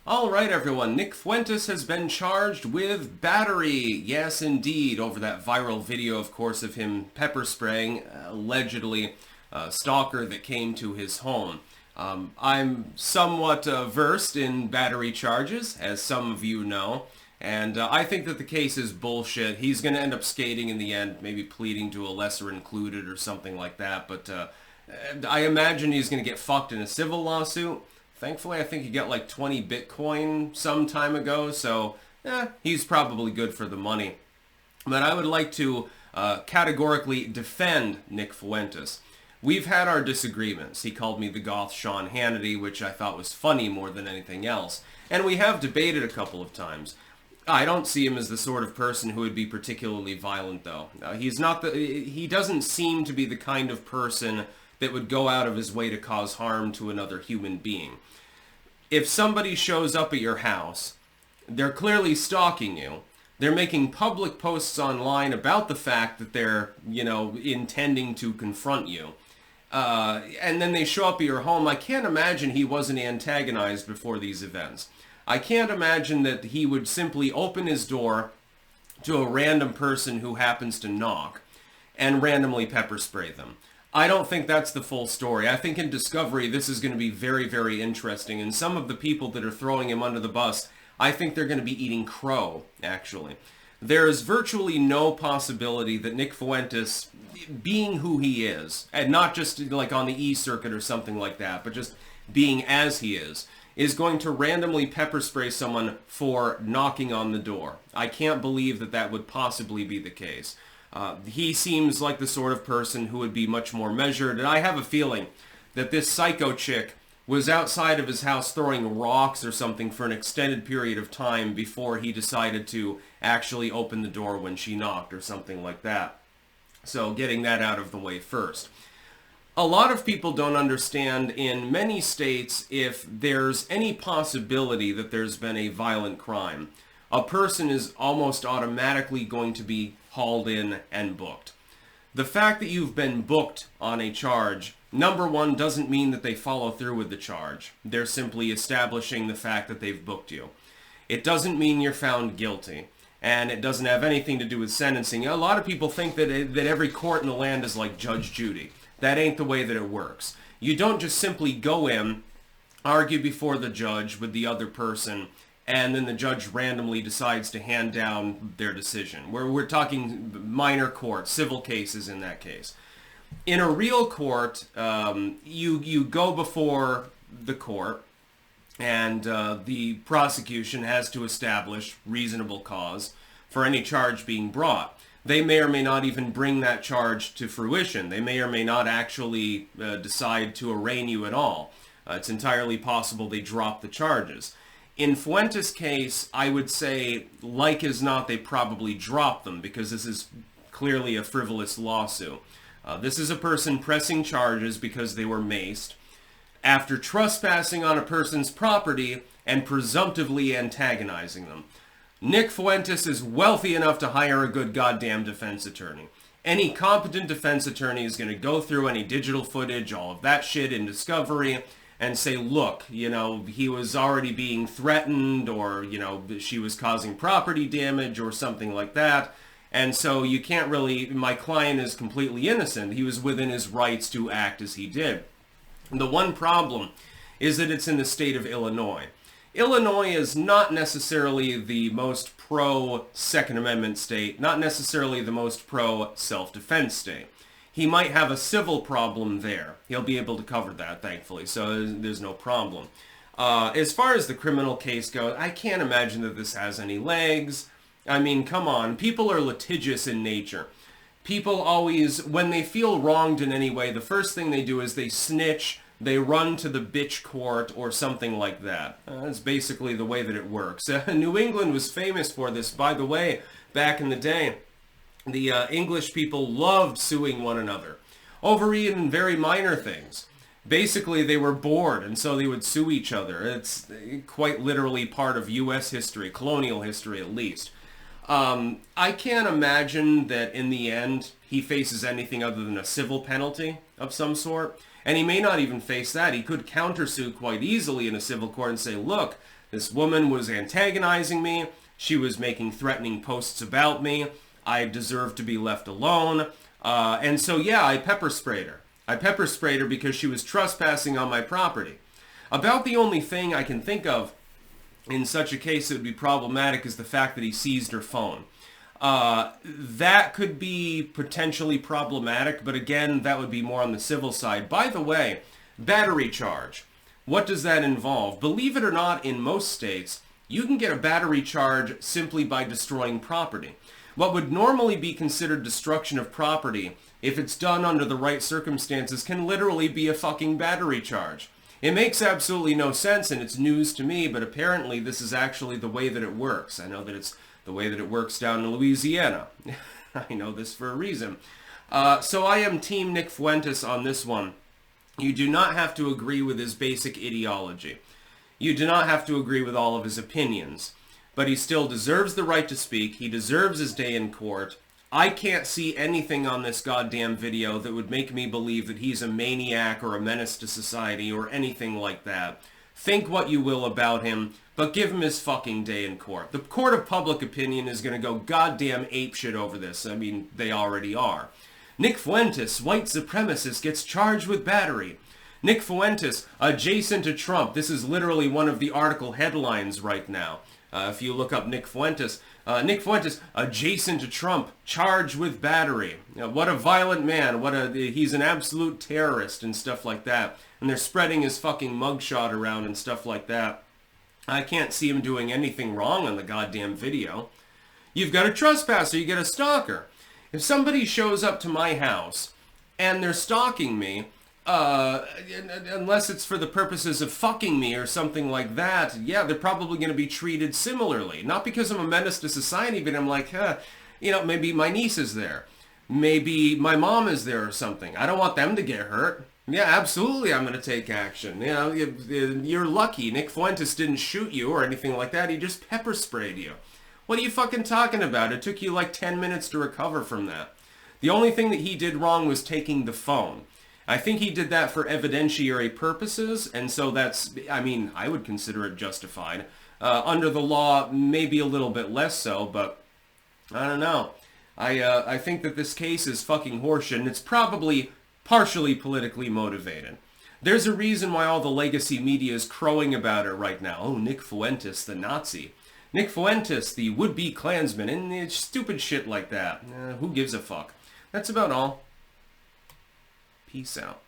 All right, everyone. Nickfuentes has been charged with battery. Yes, indeed. Over that viral video, of course, of him pepper spraying, allegedly, a stalker that came to his home. I'm somewhat versed in battery charges, as some of you know, and I think that the case is bullshit. He's going to end up skating in the end, maybe pleading to a lesser included or something like that, but I imagine he's going to get fucked in a civil lawsuit. Thankfully, I think he got like 20 Bitcoin some time ago, so he's probably good for the money. But I would like to categorically defend Nickfuentes. We've had our disagreements. He called me the goth Sean Hannity, which I thought was funny more than anything else. And we have debated a couple of times. I don't see him as the sort of person who would be particularly violent, though. He doesn't seem to be the kind of person that would go out of his way to cause harm to another human being. If somebody shows up at your house, they're clearly stalking you. They're making public posts online about the fact that they're, intending to confront you. And then they show up at your home. I can't imagine he wasn't antagonized before these events. I can't imagine that he would simply open his door to a random person who happens to knock and randomly pepper spray them. I don't think that's the full story. I think in Discovery, this is going to be very, very interesting. And some of the people that are throwing him under the bus, I think they're going to be eating crow, actually. There is virtually no possibility that Nickfuentes, being who he is, and not just like on the E-circuit or something like that, but just being as he is going to randomly pepper spray someone for knocking on the door. I can't believe that that would possibly be the case. He seems like the sort of person who would be much more measured, and I have a feeling that this psycho chick was outside of his house throwing rocks or something for an extended period of time before he decided to actually open the door when she knocked or something like that. So getting that out of the way first. A lot of people don't understand in many states if there's any possibility that there's been a violent crime, a person is almost automatically going to be hauled in and booked. The fact that you've been booked on a charge, number one, doesn't mean that they follow through with the charge. They're simply establishing the fact that they've booked you. It doesn't mean you're found guilty, and it doesn't have anything to do with sentencing. A lot of people think that every court in the land is like Judge Judy. That ain't the way that it works. You don't just simply go in, argue before the judge with the other person, and then the judge randomly decides to hand down their decision. We're talking minor court, civil cases in that case. In a real court, you go before the court, and the prosecution has to establish reasonable cause for any charge being brought. They may or may not even bring that charge to fruition. They may or may not actually decide to arraign you at all. It's entirely possible they drop the charges. In Fuentes' case, I would say, like as not, they probably drop them because this is clearly a frivolous lawsuit. This is a person pressing charges because they were maced after trespassing on a person's property and presumptively antagonizing them. Nickfuentes is wealthy enough to hire a good goddamn defense attorney. Any competent defense attorney is going to go through any digital footage, all of that shit in Discovery, and say, look, he was already being threatened, or, she was causing property damage or something like that. And so you can't really, my client is completely innocent. He was within his rights to act as he did. And the one problem is that it's in the state of Illinois. Illinois is not necessarily the most pro-Second Amendment state, not necessarily the most pro-self-defense state. He might have a civil problem there. He'll be able to cover that, thankfully, so there's no problem. As far as the criminal case goes, I can't imagine that this has any legs. I mean, come on. People are litigious in nature. People always, when they feel wronged in any way, the first thing they do is they snitch, they run to the bitch court or something like that. That's basically the way that it works. New England was famous for this, by the way, back in the day. The English people loved suing one another over even very minor things. Basically, they were bored, and so they would sue each other. It's quite literally part of U.S. history, colonial history at least. I can't imagine that in the end he faces anything other than a civil penalty of some sort. And he may not even face that. He could countersue quite easily in a civil court and say, look, this woman was antagonizing me. She was making threatening posts about me. I deserve to be left alone. And so, yeah, I pepper sprayed her. I pepper sprayed her because she was trespassing on my property. About the only thing I can think of in such a case that would be problematic is the fact that he seized her phone. That could be potentially problematic, but again, that would be more on the civil side. By the way, battery charge. What does that involve? Believe it or not, in most states, you can get a battery charge simply by destroying property. What would normally be considered destruction of property, if it's done under the right circumstances, can literally be a fucking battery charge. It makes absolutely no sense, and it's news to me, but apparently this is actually the way that it works. I know that it's the way that it works down in Louisiana. I know this for a reason. So I am Team Nickfuentes on this one. You do not have to agree with his basic ideology. You do not have to agree with all of his opinions. But he still deserves the right to speak. He deserves his day in court. I can't see anything on this goddamn video that would make me believe that he's a maniac or a menace to society or anything like that. Think what you will about him, but give him his fucking day in court. The court of public opinion is going to go goddamn apeshit over this. I mean, they already are. Nickfuentes, white supremacist, gets charged with battery. Nickfuentes, adjacent to Trump. This is literally one of the article headlines right now. If you look up Nickfuentes, Nickfuentes, adjacent to Trump, charged with battery. You know, what a violent man. He's an absolute terrorist and stuff like that. And they're spreading his fucking mugshot around and stuff like that. I can't see him doing anything wrong on the goddamn video. You've got a trespasser, you get a stalker. If somebody shows up to my house and they're stalking me, unless it's for the purposes of fucking me or something like that, yeah, they're probably going to be treated similarly. Not because I'm a menace to society, but I'm like, maybe my niece is there. Maybe my mom is there or something. I don't want them to get hurt. Yeah, absolutely, I'm going to take action. You know, you're lucky. Nickfuentes didn't shoot you or anything like that. He just pepper sprayed you. What are you fucking talking about? It took you like 10 minutes to recover from that. The only thing that he did wrong was taking the phone. I think he did that for evidentiary purposes, and so I would consider it justified. Under the law, maybe a little bit less so, but I don't know. I think that this case is fucking horseshit, and it's probably partially politically motivated. There's a reason why all the legacy media is crowing about it right now. Oh, Nickfuentes, the Nazi. Nickfuentes, the would-be Klansman, and it's stupid shit like that. Who gives a fuck? That's about all. Peace out.